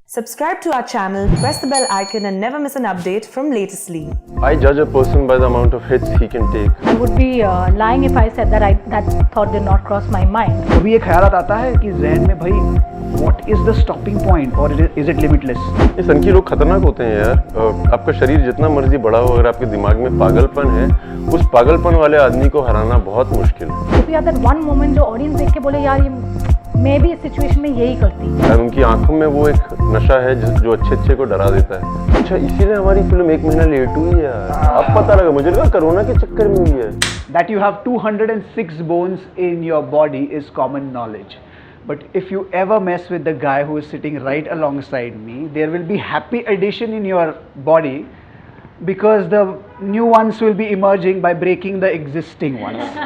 Subscribe to our channel, press the bell icon and never miss an update from Latestly. I judge a person by the amount of hits he can take. I would be lying if I said that thought did not cross my mind. कभी ये ख्याल आता है कि ज़हन में भाई what is the stopping point or is it limitless? ये सनकी लोग खतरनाक होते हैं यार। आपका शरीर जितना मर्जी बड़ा हो, अगर आपके दिमाग में पागलपन है, उस पागलपन वाले आदमी को हराना बहुत मुश्किल है। तो यार that one moment जो ऑडियंस देख के बोले यार ये मैं भी इस सिचुएशन में यही करती। यार उनकी आंखों में वो एक नशा है जो अच्छे को डरा देता है। अच्छा, इसीलिए हमारी फिल्म 1 महीना लेट हुई है यार। अब पता लगा, मुझे लगा कोरोना के चक्कर में हुई है। That you have 206 bones in your body is common knowledge. But if you ever mess with the guy who is sitting right alongside me, there will be happy addition in your body because the new ones will be emerging by breaking the existing ones.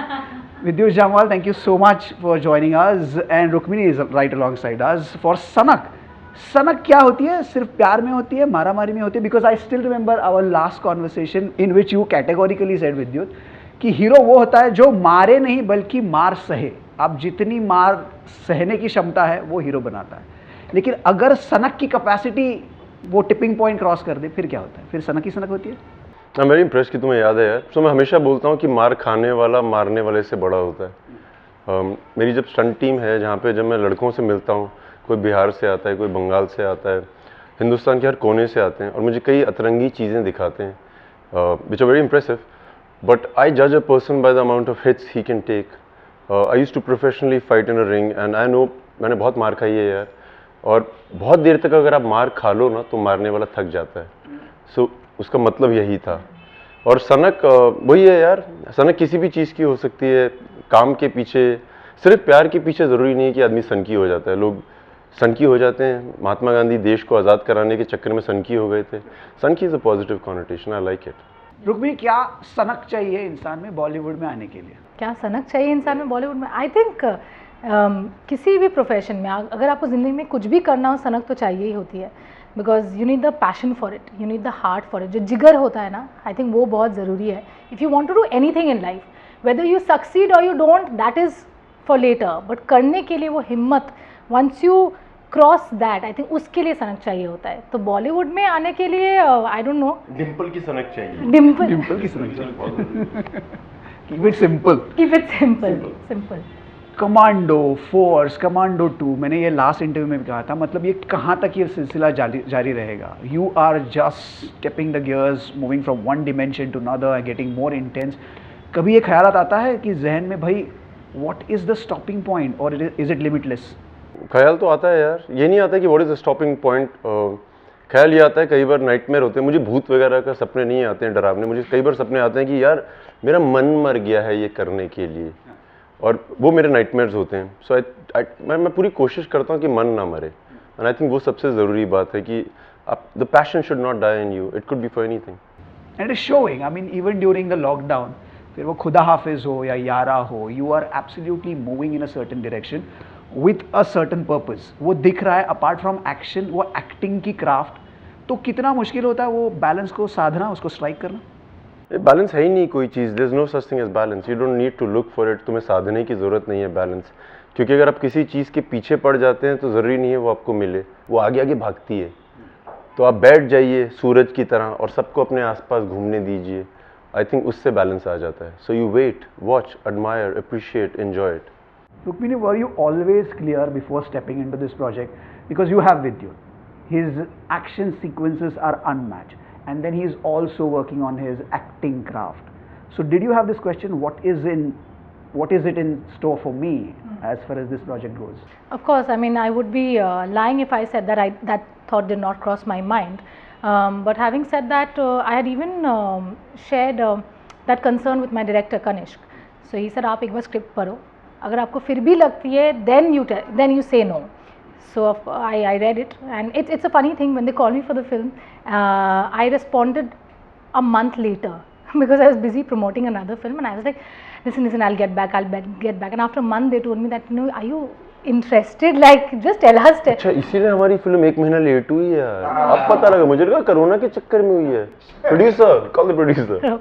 Vidyut Jamal, thank you so much for joining us, and Rukmini is right alongside us for Sanak. सनक क्या होती है? सिर्फ प्यार में होती है, मारामारी में होती है? Because I still remember our last conversation in which you categorically said Vidyut कि हीरो वो होता है जो मारे नहीं बल्कि मार सहे। आप जितनी मार सहने की क्षमता है वो हीरो बनाता है। लेकिन अगर सनक की कैपेसिटी वो टिपिंग पॉइंट क्रॉस कर दे फिर क्या होता है? फिर सनक ही सनक होती है। मैं वेरी इम्प्रेस कि तुम्हें याद है यार। सो मैं हमेशा बोलता हूँ कि मार खाने वाला मारने वाले से बड़ा होता है। मेरी जब स्टंट टीम है, जहाँ पे जब मैं लड़कों से मिलता हूँ, कोई बिहार से आता है, कोई बंगाल से आता है, हिंदुस्तान के हर कोने से आते हैं और मुझे कई अतरंगी चीज़ें दिखाते हैं which are very impressive, but I जज a person by the amount of hits he can take. I used to professionally fight in a ring and I know मैंने बहुत मार खाई है यार। और बहुत देर तक अगर आप मार खा लो ना तो मारने वाला थक जाता है। सो उसका मतलब यही था। और सनक वही है यार। सनक किसी भी चीज़ की हो सकती है। काम के पीछे, सिर्फ प्यार के पीछे ज़रूरी नहीं कि आदमी सनकी हो जाता है। लोग सनकी हो जाते हैं। महात्मा गांधी देश को आज़ाद कराने के चक्कर में सनकी हो गए थे। सनकी is a positive connotation, I like it. Rukmini, क्या सनक चाहिए इंसान में बॉलीवुड में आने के लिए? क्या सनक चाहिए इंसान में बॉलीवुड में? आई थिंक किसी भी प्रोफेशन में अगर आपको ज़िंदगी में कुछ भी करना हो, सनक तो चाहिए ही होती है। Because you need the passion for it, you need the heart for it. जो जिगर होता है ना, आई थिंक वो बहुत ज़रूरी है। If you want to do anything in life, whether you succeed or you don't, that is for later, but करने के लिए वो हिम्मत, once you cross that, I think उसके लिए सनक चाहिए होता है। तो बॉलीवुड में आने के लिए आई डोंट नो, डिम्पल की सनक चाहिए। डिम्पल की सनक चाहिए। Keep it simple, keep it simple, simple. Commando force, commando 2, मैंने ये लास्ट इंटरव्यू में भी कहा था, मतलब ये कहाँ तक ये सिलसिला जारी रहेगा? You are just stepping the gears, moving from one dimension to another and getting more intense. कभी ये ख्याल आता है कि जहन में भाई what is the stopping point और इज इट लिमिटलेस? ख्याल तो आता है यार। ये नहीं आता कि what is the stopping point. ख्याल ये आता है, कई बार नाइटमेयर होते हैं। मुझे भूत वगैरह का सपने नहीं आते हैं, डरावने। मुझे कई बार सपने आते हैं कि यार मेरा मन मर गया है ये करने के लिए, और वो मेरे नाइटमेयर्स होते हैं। सो मैं पूरी कोशिश करता हूँ कि मन ना मरे। एंड आई थिंक वो सबसे ज़रूरी बात है कि आप, the passion should not die in you, it could be for anything. And is showing, I mean even during the lockdown, फिर वो खुदा हाफिज हो या यारा हो, you are absolutely moving in a certain direction with a certain purpose. वो दिख रहा है apart from action, वो एक्टिंग की क्राफ्ट। तो कितना मुश्किल होता है वो बैलेंस को साधना, उसको स्ट्राइक करना? बैलेंस है ही नहीं कोई चीज़। There is no such thing as balance. You don't need to look for it. तुम्हें साधने की ज़रूरत नहीं है बैलेंस, क्योंकि अगर आप किसी चीज़ के पीछे पड़ जाते हैं तो ज़रूरी नहीं है वो आपको मिले। वो आगे आगे भागती है। तो आप बैठ जाइए सूरज की तरह और सबको अपने आसपास घूमने दीजिए। आई थिंक उससे बैलेंस आ जाता है। So you wait, watch, admire, appreciate, enjoy it. Rukmini, were you always clear before stepping into this project? Because you have Vidyut. His action sequences are unmatched. And then he is also working on his acting craft. So did you have this question, what is it in store for me as far as this project goes? Of course, I mean, I would be lying if I said that thought did not cross my mind. But having said that, I had even shared that concern with my director Kanishk. So he said, आप एक बार script पढ़ो, अगर आपको फिर भी लगती है then you say no. So I read it, and it's a funny thing, when they called me for the film, I responded a month later because I was busy promoting another film, and I was like, listen, I'll get back. And after a month they told me that, are you interested? Like, just tell us. अच्छा, इसीलिए हमारी film 1 महीना late हुई है यार। अब पता लगा, मुझे लगा कोरोना के चक्कर में हुई है। Producer, call the producer.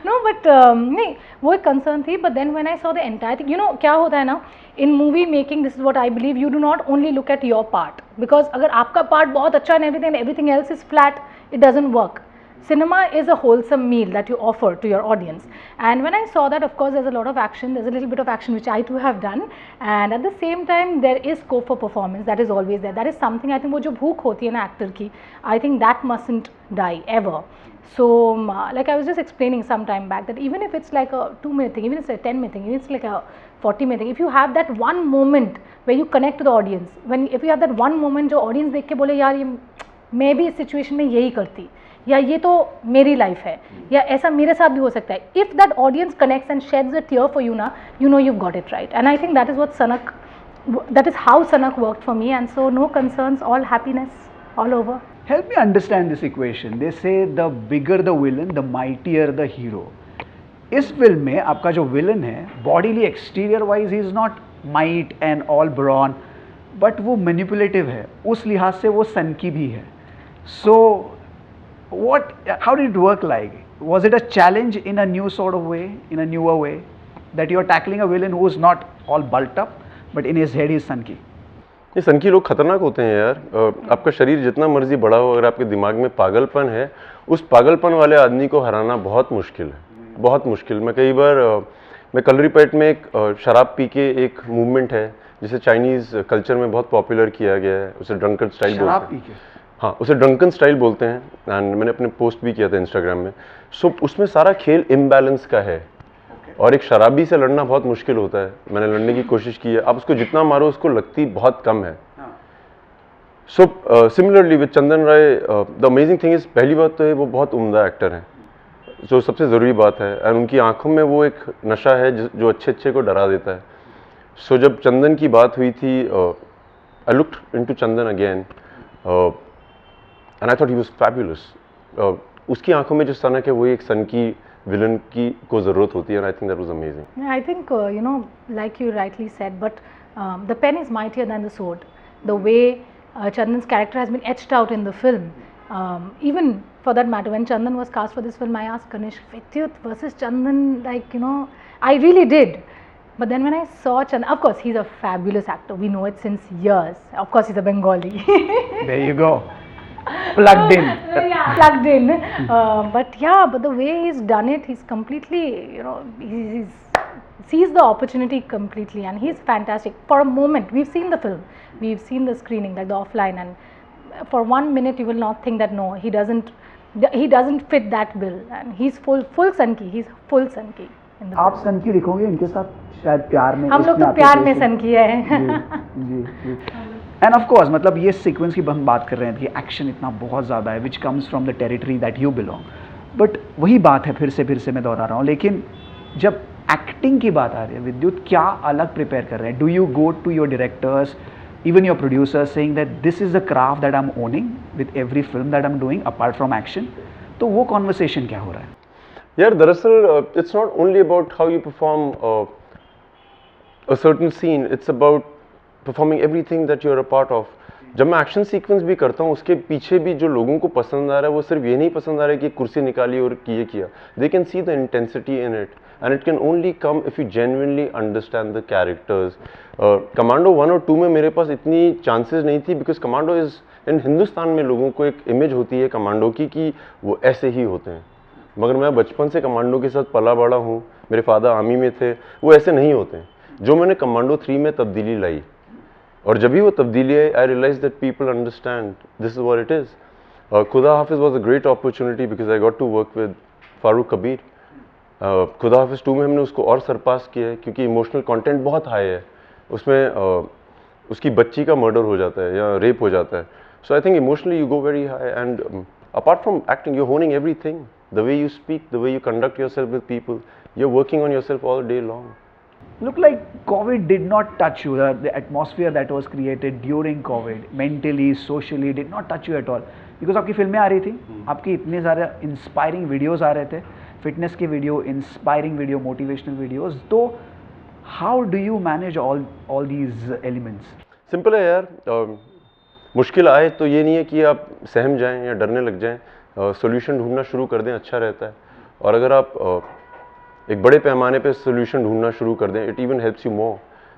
No but नहीं वो एक कंसर्न थी, but then when I saw the entire thing, you know क्या होता है ना in movie making, this is what I believe, you do not only look at your part, because अगर आपका पार्ट बहुत अच्छा है everything else is flat, it doesn't work. Cinema is a wholesome meal that you offer to your audience, and when I saw that, of course there's a lot of action, there's a little bit of action which I too have done, and at the same time there is scope for performance, that is always there, that is something I think वो जो भूख होती है ना actor की, I think that mustn't die ever. So like I was just explaining some time back that even if it's like a 2-minute thing, even if it's a 10-minute thing, even if it's like a 40-minute thing, if you have that one moment where you connect to the audience, if you have that one moment जो audience देख के बोले यार ये मैं भी इस situation में यही करती, या ये तो मेरी लाइफ है, या ऐसा मेरे साथ भी हो सकता है, if that audience connects and sheds a tear for you ना, you know you've got it right, and I think that is what Sanak, that is how Sanak worked for me, and so no concerns, all happiness all over. Help me understand this equation. They say the bigger the villain, the mightier the hero. इस फिल्म में आपका जो villain है, bodily exterior wise he is not might and all brawn, but वो manipulative है, उस लिहाज से वो सनकी भी है. सो how did it work like? Was it a challenge in a new sort of way, in a newer way, that you are tackling a villain who is not all bulked up, but in his head he is sunky? ये सनकी लोग खतरनाक होते हैं यार. आपका शरीर जितना मर्जी बड़ा हो, अगर आपके दिमाग में पागलपन है, उस पागलपन वाले आदमी को हराना बहुत मुश्किल है, बहुत मुश्किल. मैं कई बार मैं कलरीपैट में एक शराब पी के एक मूवमेंट है जिसे चाइनीज़ कल्चर में बहुत पॉपुलर किया गया है, उसे ड्रंकन स्टाइल बोलते हैं. हाँ, उसे ड्रंकन स्टाइल बोलते हैं, एंड मैंने अपने पोस्ट भी किया था इंस्टाग्राम में. सो उसमें सारा खेल इम्बैलेंस का है, और एक शराबी से लड़ना बहुत मुश्किल होता है. मैंने लड़ने की कोशिश की है, आप उसको जितना मारो उसको लगती बहुत कम है. So similarly with Chandan Roy, the amazing thing is, पहली बात तो है वो बहुत उम्दा एक्टर हैं, जो सबसे ज़रूरी बात है, एंड उनकी आंखों में वो एक नशा है जो अच्छे अच्छे को डरा देता है. सो जब चंदन की बात हुई थी, I looked into Chandan again, and I thought he was fabulous. उसकी आंखों में जो सनक है वो एक सन की विलन की को ज़रूरत होती है, and I think that was amazing. Yeah, I think you know, like you rightly said, but the pen is mightier than the sword. The way Chandan's character has been etched out in the film, even for that matter, when Chandan was cast for this film, I asked Kanishk, Vidyut versus Chandan, like, you know, I really did. But then when I saw Chandan, of course he's a fabulous actor, we know it since years. Of course he's a Bengali. There you go. Plugged in. Yeah, plugged in. But yeah, but the way he's done it, he's completely, you know, he's sees the opportunity completely, and he's fantastic. For a moment, we've seen the film, we've seen the screening, like the offline, and for 1 minute you will not think that no, he doesn't fit that bill, and he's full Sanki, he's full Sanki. आप सनकी दिखोगे इनके साथ शायद प्यार में, हम लोग तो प्यार में सनकी है. जी. एंड ऑफ कोर्स मतलब ये सीक्वेंस की हम बात कर रहे हैं कि एक्शन इतना बहुत ज़्यादा है, which comes from the territory that you belong. But वही बात है, फिर से मैं दोहरा रहा हूँ, लेकिन जब एक्टिंग की बात आ रही है, विद्युत क्या अलग प्रिपेयर कर रहे हैं? Do you go to your directors, even your producers, saying that this is the craft that I'm owning with every film that I'm doing apart from action? तो वो conversation क्या हो रहा है? यार दरअसल it's not only about how you perform a certain scene, it's about performing everything that you're a part of. जब मैं एक्शन सीक्वेंस भी करता हूँ, उसके पीछे भी जो लोगों को पसंद आ रहा है, वो सिर्फ ये नहीं पसंद आ रहा है कि कुर्सी निकाली और ये किया. They can see the intensity in it, and it can only come if you genuinely understand the characters. Commando 1 और 2 में मेरे पास इतनी चांसेस नहीं थी, because Commando is in Hindustan में लोगों को एक इमेज होती है कमांडो की कि वो ऐसे ही होते हैं, मगर मैं बचपन से कमांडो के साथ पला बड़ा हूँ, मेरे फादर आर्मी में थे, वो ऐसे नहीं होते हैं. जो मैंने कमांडो 3 में तब्दीली लाई, और जब भी वो तब्दीली आई, I realise that people understand this is what it is. Khuda Haafiz was a great opportunity because I got to work with Farooq Kabir. Khuda Haafiz 2 में हमने उसको और सरपास किया है, क्योंकि इमोशनल कंटेंट बहुत हाई है उसमें. उसकी बच्ची का मर्डर हो जाता है या रेप हो जाता है. So I think emotionally you go very high, and apart from acting you honing everything, the way you speak, the way you conduct yourself with people, you are working on yourself all day long. Look like COVID did not touch you. The atmosphere that was created during COVID, mentally, socially, did not touch you at all. Because आपकी फिल्में आ रही थी, आपकी इतने सारे inspiring videos आ रहे थे, fitness के video, inspiring video, motivational videos. तो how do you manage all these elements? Simple है यार. मुश्किल आए तो ये नहीं है कि आप सहम जाएं या डरने लग जाएं, सोल्यूशन ढूंढना शुरू कर दें, अच्छा रहता है. और अगर आप एक बड़े पैमाने पे सोल्यूशन ढूंढना शुरू कर दें, it even helps you more.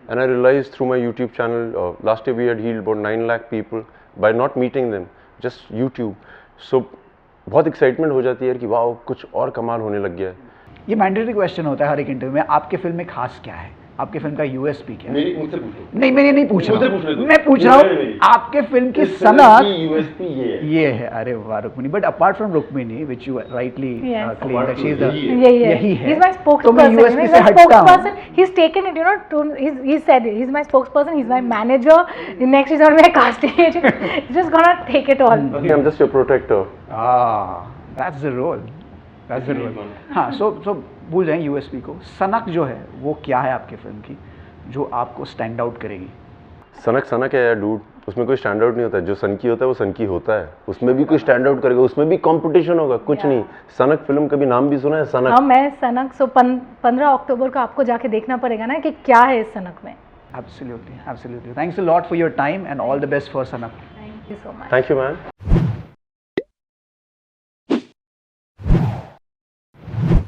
And I realise through my YouTube channel, last year we had healed about 9 lakh people by not meeting them, just YouTube. So बहुत एक्साइटमेंट हो जाती है यार कि वाह कुछ और कमाल होने लग गया है. ये मैंडेटरी क्वेश्चन होता है हर एक इंटरव्यू में, आपके फिल्म में खास क्या है, आपके फिल्म का यूएसपी क्या है? मुझसे पूछो. नहीं मैंने नहीं पूछ मुझसे रहा पूछने दो. हूँ, मैं पूछ रहा नहीं, हूँ नहीं. आपके फिल्म की इस फिल्म सनक की USP ये है. अरे वाह Rukmini, but apart from Rukmini which you rightly Yes. Claim that she is the यही है. He's my तो मैं spokesperson. यूएसपी He's से my हटता हूँ. spokesperson. He's taken it, you know. He said it. He's my spokesperson. He's my manager. Next is on my casting agent. He's just gonna take it all. I'm just your protector. That's the role. That's the role. हाँ, so भूल जाएं USP को. सनक जो है वो क्या है आपके फिल्म की जो आपको स्टैंड आउट करेगी? सनक है यार डूड, उसमें कोई स्टैंड आउट नहीं होता है. जो सनकी होता है वो सनकी होता है, उसमें भी कोई स्टैंड आउट करेगा, उसमें भी कंपटीशन होगा, कुछ नहीं. सनक फिल्म कभी नाम भी सुना है सनक? हाँ, मैं सनक 15 अक्टूबर को आपको जाके देखना पड़ेगा ना कि क्या है इस सनक में. Absolutely. Thanks a lot for your time and all the best for Sanam. Thank you so much. Thank you man.